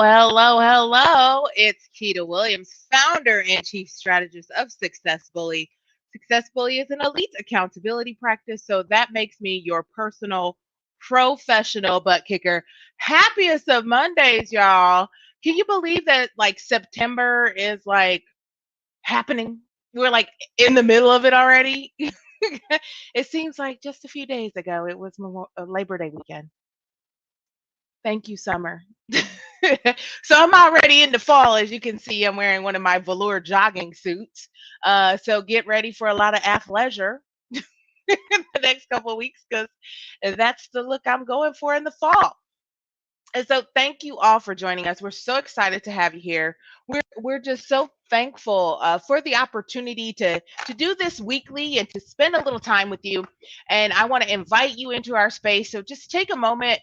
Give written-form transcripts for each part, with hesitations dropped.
Hello, hello. It's Keita Williams, founder and chief strategist of Success Bully. Success Bully is an elite accountability practice, so that makes me your personal professional butt kicker. Happiest of Mondays, y'all. Can you believe that September is happening? We're in the middle of it already. It seems like just a few days ago it was Labor Day weekend. Thank you, summer. So I'm already into fall. As you can see, I'm wearing one of my velour jogging suits. So get ready for a lot of athleisure in the next couple of weeks because that's the look I'm going for in the fall. And so thank you all for joining us. We're so excited to have you here. We're just so thankful for the opportunity to do this weekly and to spend a little time with you. And I want to invite you into our space. So just take a moment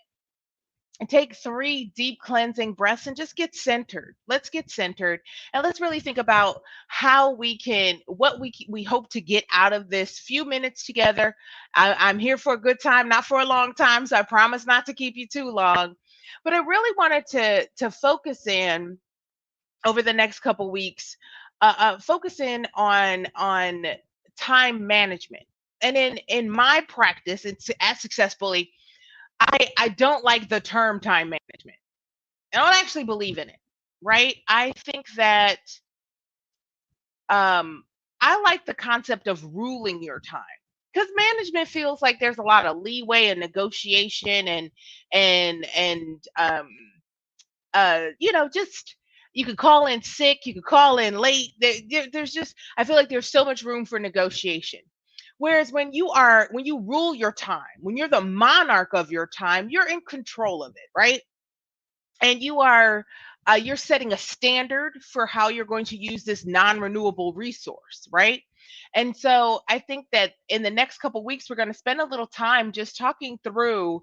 and take three deep cleansing breaths and just get centered. Let's get centered and let's really think about how we hope to get out of this few minutes together. I'm here for a good time, not for a long time, so I promise not to keep you too long. But I really wanted to focus in over the next couple weeks, focus in on time management. And in my practice, it's as successfully I don't like the term time management. I don't actually believe in it, right? I think that um, I like the concept of ruling your time because management feels like there's a lot of leeway and negotiation and just you could call in sick, you could call in late. There's just I feel like there's so much room for negotiation. Whereas when you rule your time, when you're the monarch of your time, you're in control of it, right? And you're setting a standard for how you're going to use this non-renewable resource, right? And so I think that in the next couple weeks we're going to spend a little time just talking through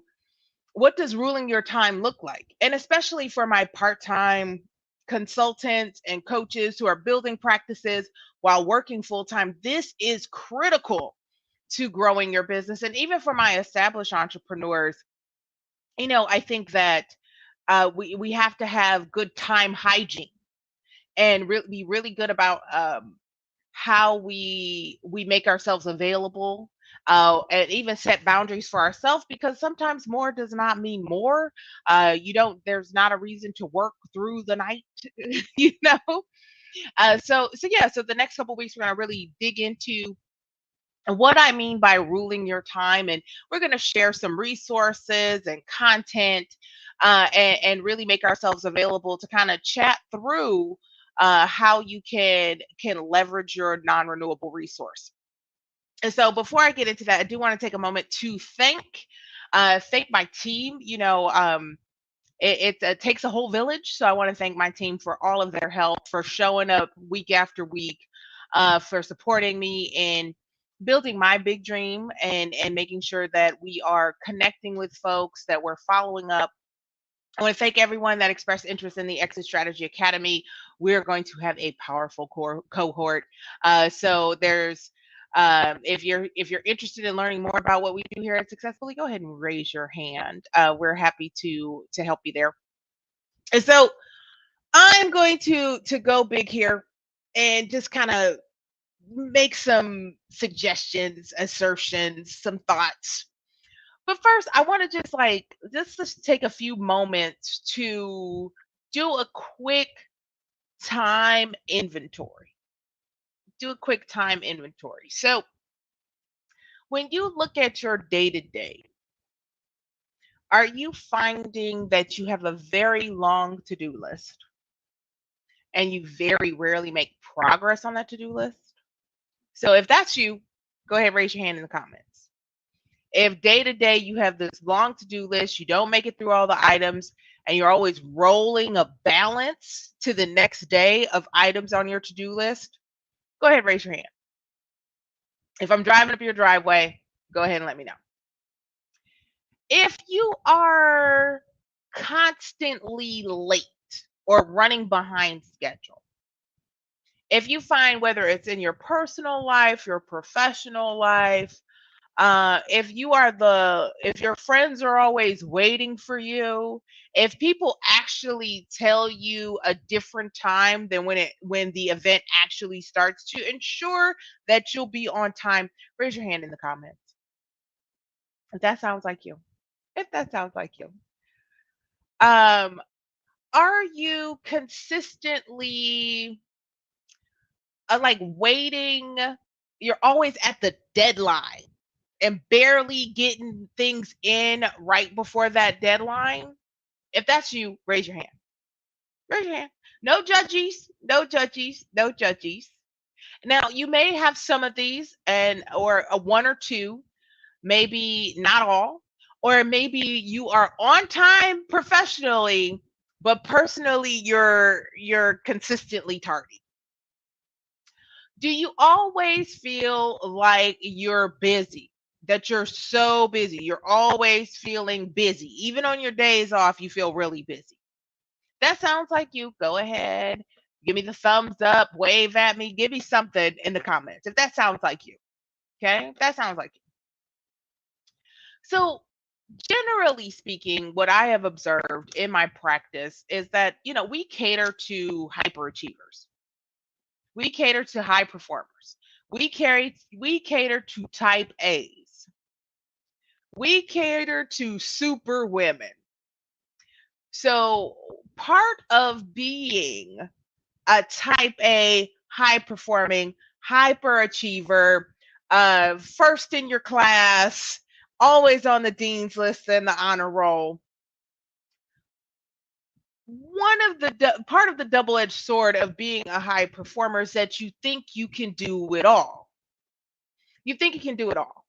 what does ruling your time look like, and especially for my part-time consultants and coaches who are building practices while working full-time, this is critical to growing your business. And even for my established entrepreneurs, I think that we have to have good time hygiene and be really good about how we make ourselves available, and even set boundaries for ourselves, because sometimes more does not mean more. You don't There's not a reason to work through the night. you know so the next couple weeks we're going to really dig into what I mean by ruling your time. And we're going to share some resources and content, and really make ourselves available to kind of chat through how you can leverage your non-renewable resource. And so before I get into that, I do want to take a moment to thank my team. It takes a whole village, so I want to thank my team for all of their help, for showing up week after week, for supporting me in building my big dream and making sure that we are connecting with folks, that we're following up. I want to thank everyone that expressed interest in the Exit Strategy Academy. We're going to have a powerful cohort. So there's if you're interested in learning more about what we do here at Successfully, go ahead and raise your hand. We're happy to help you there. And so I'm going to go big here and just kind of make some suggestions, assertions, some thoughts. But first, I want to just take a few moments to do a quick time inventory. Do a quick time inventory. So, when you look at your day to day, are you finding that you have a very long to do list and you very rarely make progress on that to do list? So, if that's you, go ahead and raise your hand in the comments. If day to day you have this long to do list, you don't make it through all the items, and you're always rolling a balance to the next day of items on your to do list, go ahead and raise your hand. If I'm driving up your driveway, go ahead and let me know. If you are constantly late or running behind schedule, if you find, whether it's in your personal life, your professional life, If your friends are always waiting for you, if people actually tell you a different time than when the event actually starts, to ensure that you'll be on time, raise your hand in the comments. If that sounds like you. If that sounds like you. Um, are you consistently like waiting? You're always at the deadline and barely getting things in right before that deadline? If that's you, raise your hand. Raise your hand. No judgies, no judgies, no judgies. Now, you may have some of these and or a one or two, maybe not all, or maybe you are on time professionally, but personally you're consistently tardy. Do you always feel like you're busy? That you're so busy. You're always feeling busy. Even on your days off, you feel really busy. That sounds like you. Go ahead. Give me the thumbs up, wave at me, give me something in the comments if that sounds like you. Okay? If that sounds like you. So, generally speaking, what I have observed in my practice is that, we cater to hyperachievers. We cater to high performers. We cater to type A's. We cater to super women. So part of being a type A, high performing, hyperachiever, first in your class, always on the dean's list and the honor roll, one of the part of the double-edged sword of being a high performer is that you think you can do it all. You think you can do it all.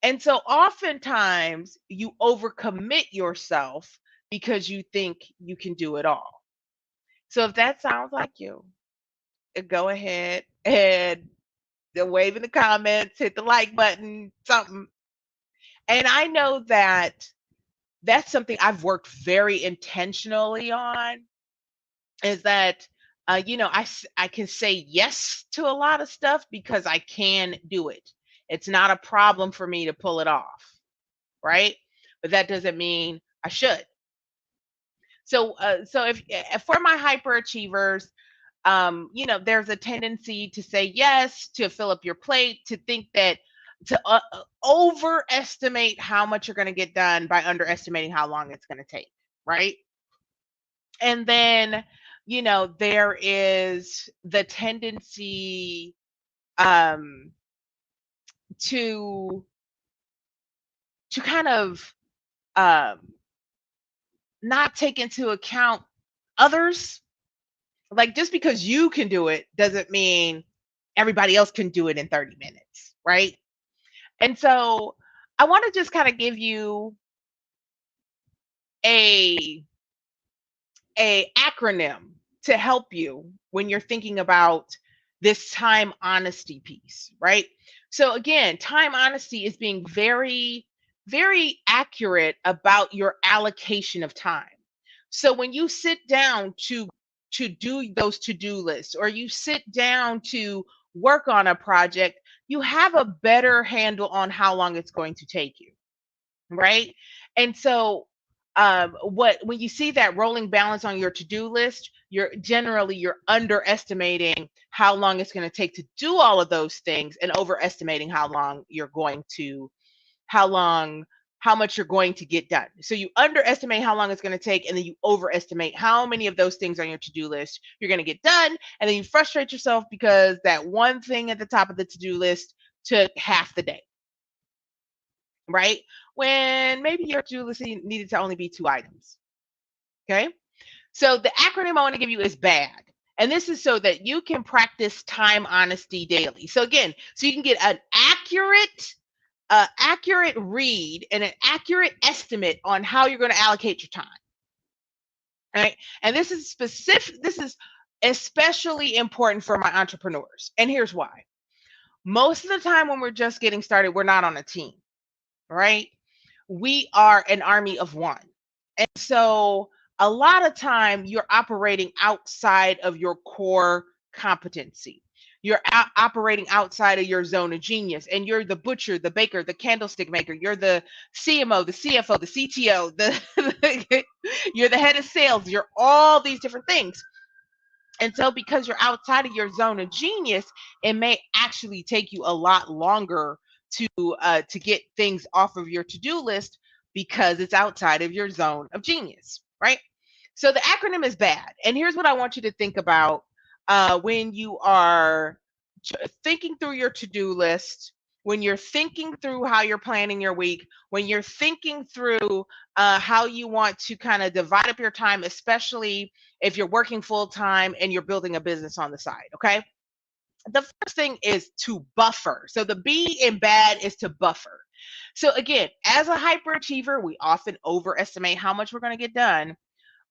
And so oftentimes you overcommit yourself because you think you can do it all. So if that sounds like you, go ahead and wave in the comments, hit the like button, something. And I know that that's something I've worked very intentionally on, is that I can say yes to a lot of stuff because I can do it. It's not a problem for me to pull it off, right? But that doesn't mean I should. So if for my hyperachievers, there's a tendency to say yes, to fill up your plate, to think that to overestimate how much you're going to get done by underestimating how long it's going to take, right? And then, there is the tendency um, to kind of um, not take into account others. Like, just because you can do it doesn't mean everybody else can do it in 30 minutes, right? And so I want to just kind of give you a acronym to help you when you're thinking about this time honesty piece, right? So again, time honesty is being very, very accurate about your allocation of time. So when you sit down to do those to-do lists, or you sit down to work on a project, you have a better handle on how long it's going to take you, right? And so what when you see that rolling balance on your to-do list, you're underestimating how long it's going to take to do all of those things, and overestimating how long how much you're going to get done. So you underestimate how long it's going to take, and then you overestimate how many of those things on your to-do list you're going to get done, and then you frustrate yourself because that one thing at the top of the to-do list took half the day, right? When maybe your to-do list needed to only be 2 items. Okay. So the acronym I want to give you is BAD. And this is so that you can practice time honesty daily. So again, so you can get an accurate read and an accurate estimate on how you're going to allocate your time. All right. And this is especially important for my entrepreneurs. And here's why. Most of the time when we're just getting started, we're not on a team, right? We are an army of one. And so a lot of time you're operating outside of your core competency. You're operating outside of your zone of genius, and you're the butcher, the baker, the candlestick maker. You're the CMO, the CFO, the CTO, you're the head of sales. You're all these different things. And so because you're outside of your zone of genius, it may actually take you a lot longer to get things off of your to-do list because it's outside of your zone of genius, right? So the acronym is bad. And here's what I want you to think about when you are thinking through your to-do list, when you're thinking through how you're planning your week, when you're thinking through how you want to kind of divide up your time, especially if you're working full time and you're building a business on the side, okay? The first thing is to buffer. So the B in bad is to buffer. So again, as a hyperachiever, we often overestimate how much we're going to get done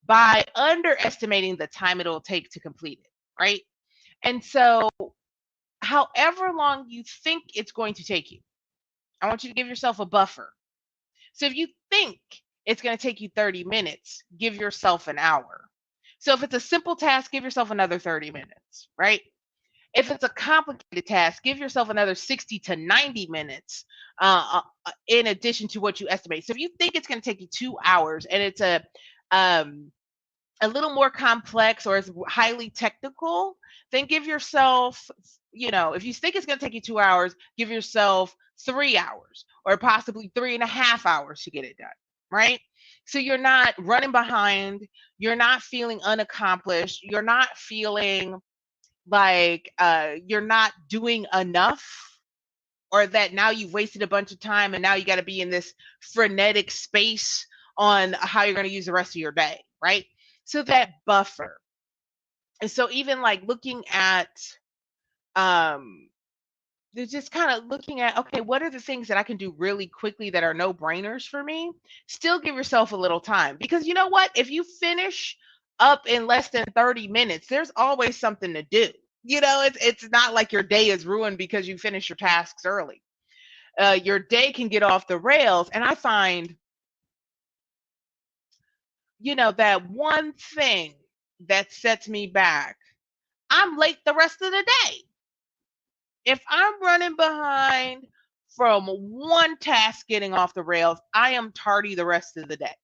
by underestimating the time it'll take to complete it, right? And so however long you think it's going to take you, I want you to give yourself a buffer. So if you think it's going to take you 30 minutes, give yourself an hour. So if it's a simple task, give yourself another 30 minutes, right? If it's a complicated task, give yourself another 60 to 90 minutes in addition to what you estimate. So if you think it's going to take you 2 hours and it's a little more complex or is highly technical, then give yourself, if you think it's going to take you 2 hours, give yourself 3 hours or possibly 3.5 hours to get it done, right? So you're not running behind, you're not feeling unaccomplished, you're not feeling like you're not doing enough, or that now you've wasted a bunch of time and now you got to be in this frenetic space on how you're going to use the rest of your day, right? So that buffer. And so even like looking at they're just kind of looking at, okay, what are the things that I can do really quickly that are no brainers for me? Still give yourself a little time, because you know what? If you finish up in less than 30 minutes, there's always something to do. It's not like your day is ruined because you finish your tasks early. Your day can get off the rails. And I find, that one thing that sets me back, I'm late the rest of the day. If I'm running behind from one task getting off the rails, I am tardy the rest of the day.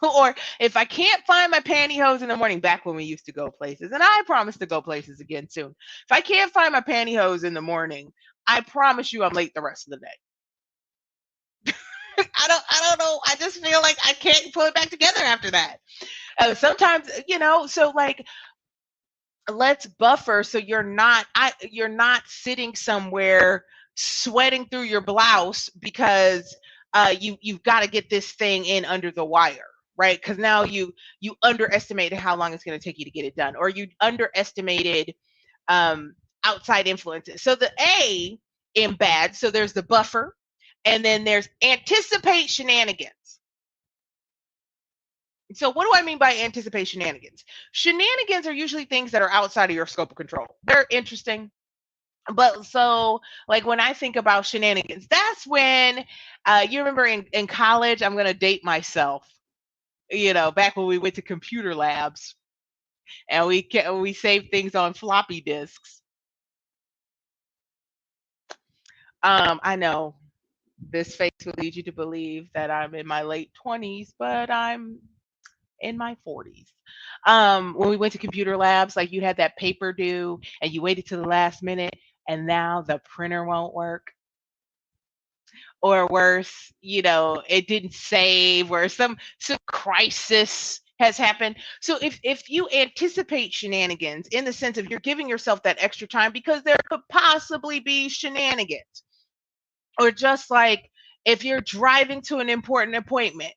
Or if I can't find my pantyhose in the morning, back when we used to go places, and I promise to go places again soon. If I can't find my pantyhose in the morning, I promise you I'm late the rest of the day. I don't know. I just feel like I can't put it back together after that. Sometimes, so like, let's buffer so you're not sitting somewhere sweating through your blouse because you've got to get this thing in under the wire, right? Because now you underestimated how long it's going to take you to get it done, or you underestimated outside influences. So the A in bad, so there's the buffer, and then there's anticipate shenanigans. So what do I mean by anticipate shenanigans? Shenanigans are usually things that are outside of your scope of control. They're interesting. But so, like, when I think about shenanigans, that's when you remember in college, I'm going to date myself, back when we went to computer labs and we saved things on floppy disks. I know this face will lead you to believe that I'm in my late 20s, but I'm in my 40s. When we went to computer labs, like, you had that paper due and you waited to the last minute and now the printer won't work. Or worse, it didn't save, or some crisis has happened. So if you anticipate shenanigans in the sense of you're giving yourself that extra time because there could possibly be shenanigans, or just like if you're driving to an important appointment,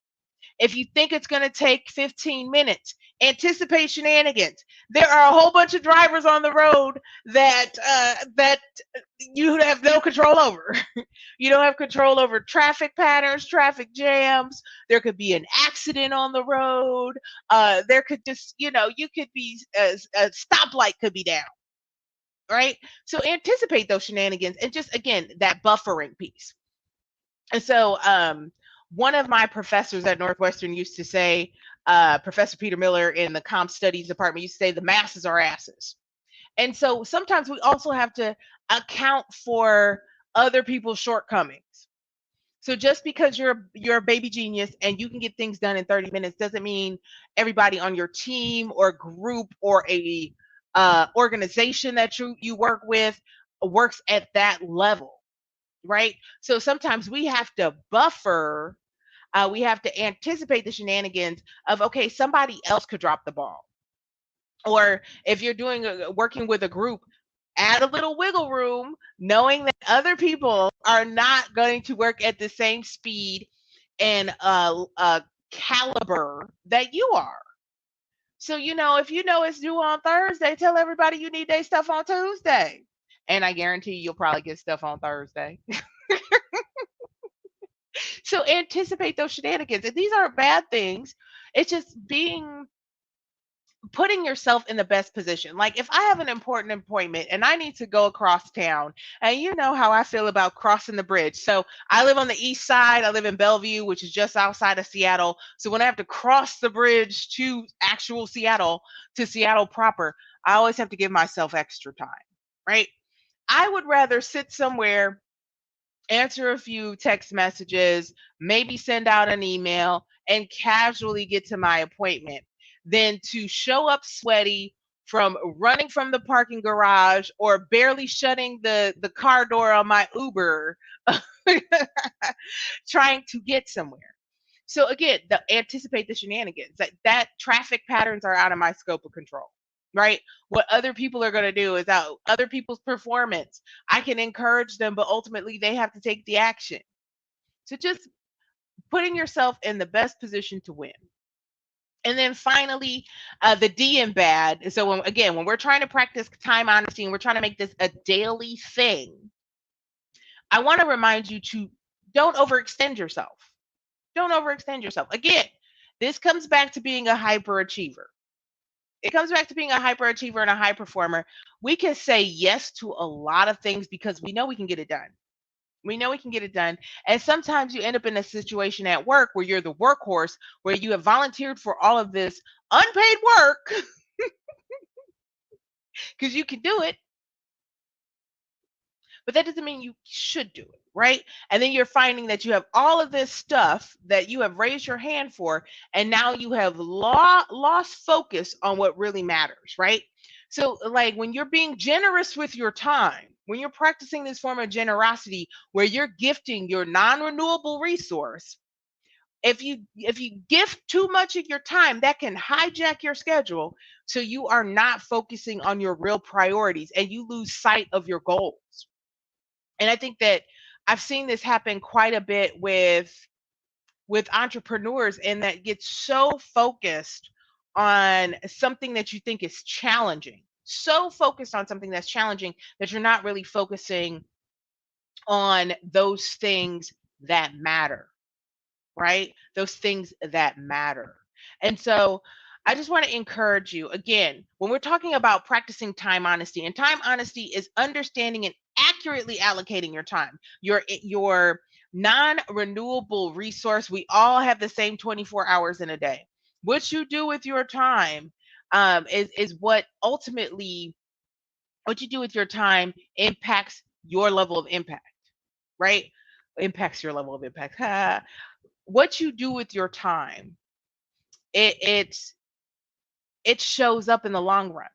if you think it's going to take 15 minutes, anticipate shenanigans. There are a whole bunch of drivers on the road that you have no control over. You don't have control over traffic patterns, traffic jams. There could be an accident on the road. There could just, you could be a stoplight could be down, right? So anticipate those shenanigans, and just, again, that buffering piece. And so one of my professors at Northwestern used to say, Professor Peter Miller in the Comp Studies department used to say, the masses are asses. And so sometimes we also have to account for other people's shortcomings. So just because you're a baby genius and you can get things done in 30 minutes doesn't mean everybody on your team or group or a organization that you work with works at that level, right? So sometimes we have to buffer. We have to anticipate the shenanigans of, okay, somebody else could drop the ball. Or if you're working with a group, add a little wiggle room, knowing that other people are not going to work at the same speed and caliber that you are. So, if you know it's due on Thursday, tell everybody you need their stuff on Tuesday. And I guarantee you'll probably get stuff on Thursday. So anticipate those shenanigans. And these aren't bad things. It's just putting yourself in the best position. Like if I have an important appointment and I need to go across town, and you know how I feel about crossing the bridge. So I live on the east side. I live in Bellevue, which is just outside of Seattle. So when I have to cross the bridge to actual Seattle, to Seattle proper, I always have to give myself extra time, right? I would rather sit somewhere, answer a few text messages, maybe send out an email, and casually get to my appointment than to show up sweaty from running from the parking garage or barely shutting the car door on my Uber trying to get somewhere. So again, anticipate the shenanigans. That traffic patterns are out of my scope of control, right? What other people are going to do is out other people's performance. I can encourage them, but ultimately they have to take the action. So just putting yourself in the best position to win. And then finally, the D in bad. So when we're trying to practice time honesty and we're trying to make this a daily thing, I want to remind you to don't overextend yourself. Don't overextend yourself. Again, this comes back to being a hyperachiever. It comes back to being a hyperachiever and a high performer. We can say yes to a lot of things because we know we can get it done. We know we can get it done. And sometimes you end up in a situation at work where you're the workhorse, where you have volunteered for all of this unpaid work because you can do it, but that doesn't mean you should do it, right? And then you're finding that you have all of this stuff that you have raised your hand for, and now you have lost focus on what really matters, right? So, like when you're being generous with your time, when you're practicing this form of generosity where you're gifting your non-renewable resource, if you gift too much of your time, that can hijack your schedule, so you are not focusing on your real priorities and you lose sight of your goals. And I think that I've seen this happen quite a bit with entrepreneurs, and that gets so focused on something that you think is challenging, so focused on something that's challenging that you're not really focusing on those things that matter, right? Those things that matter. And so I just want to encourage you again, when we're talking about practicing time honesty, and time honesty is understanding and accurately allocating your time, your non-renewable resource. We all have the same 24 hours in a day. What you do with your time is what ultimately what you do with your time impacts your level of impact, right? Impacts your level of impact. What you do with your time, it it's it shows up in the long run,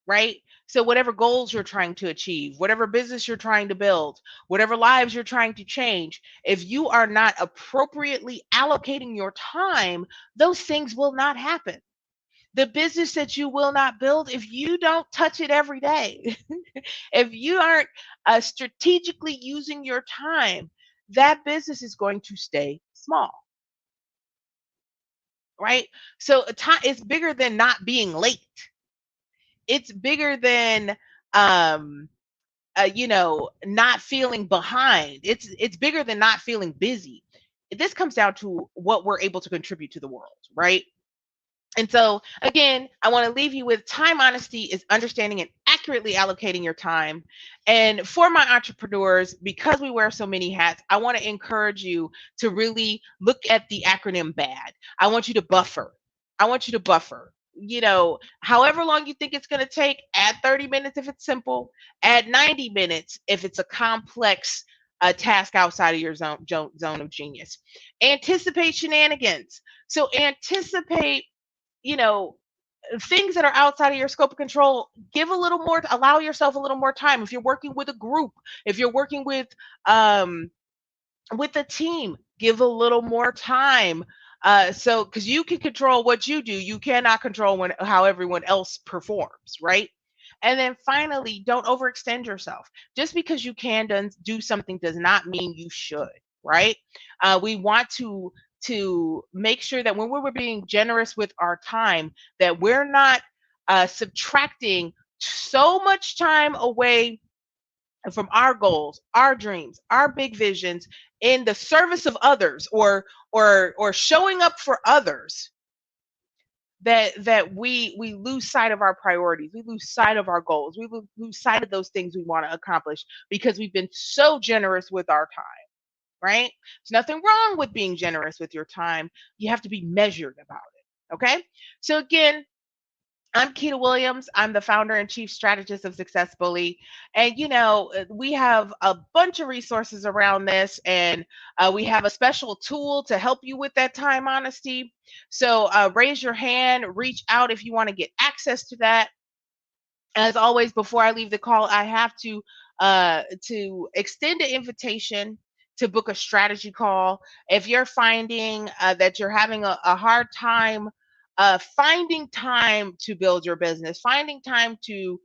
right? So whatever goals you're trying to achieve, whatever business you're trying to build, whatever lives you're trying to change, if you are not appropriately allocating your time, those things will not happen. The business that you will not build if you don't touch it every day, if you aren't strategically using your time, that business is going to stay small, right? So time is bigger than not being late. It's bigger than not feeling behind. It's bigger than not feeling busy. This comes down to what we're able to contribute to the world, right? And so, again, I want to leave you with time honesty is understanding and accurately allocating your time. And for my entrepreneurs, because we wear so many hats, I want to encourage you to really look at the acronym BAD. I want you to buffer. I want you to buffer. however long you think it's going to take, add 30 minutes if it's simple, add 90 minutes if it's a complex task outside of your zone of genius. Anticipate shenanigans. So anticipate, you know, things that are outside of your scope of control. Give a little more, allow yourself a little more time. If you're working with a group, if you're working um, with a team, give a little more time. So, because you can control what you do, you cannot control how everyone else performs, right? And then finally, don't overextend yourself. Just because you can do something does not mean you should, right? We want to make sure that when we're being generous with our time, that we're not subtracting so much time away from our goals, our dreams, our big visions in the service of others, or showing up for others, that we lose sight of our priorities, we lose sight of our goals, we lose sight of those things we want to accomplish because we've been so generous with our time, right? There's nothing wrong with being generous with your time. You have to be measured about it. Okay? So again, I'm Keita Williams. I'm the founder and chief strategist of Success Bully. And, we have a bunch of resources around this, and we have a special tool to help you with that time honesty. So raise your hand, reach out if you want to get access to that. As always, before I leave the call, I have to extend an invitation to book a strategy call. If you're finding that you're having a hard time finding time to build your business, finding time to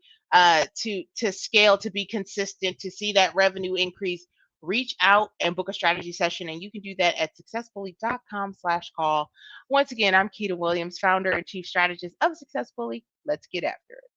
scale, to be consistent, to see that revenue increase, reach out and book a strategy session. And you can do that at successfully.com/call. Once again, I'm Keita Williams, founder and chief strategist of Success Bully. Let's get after it.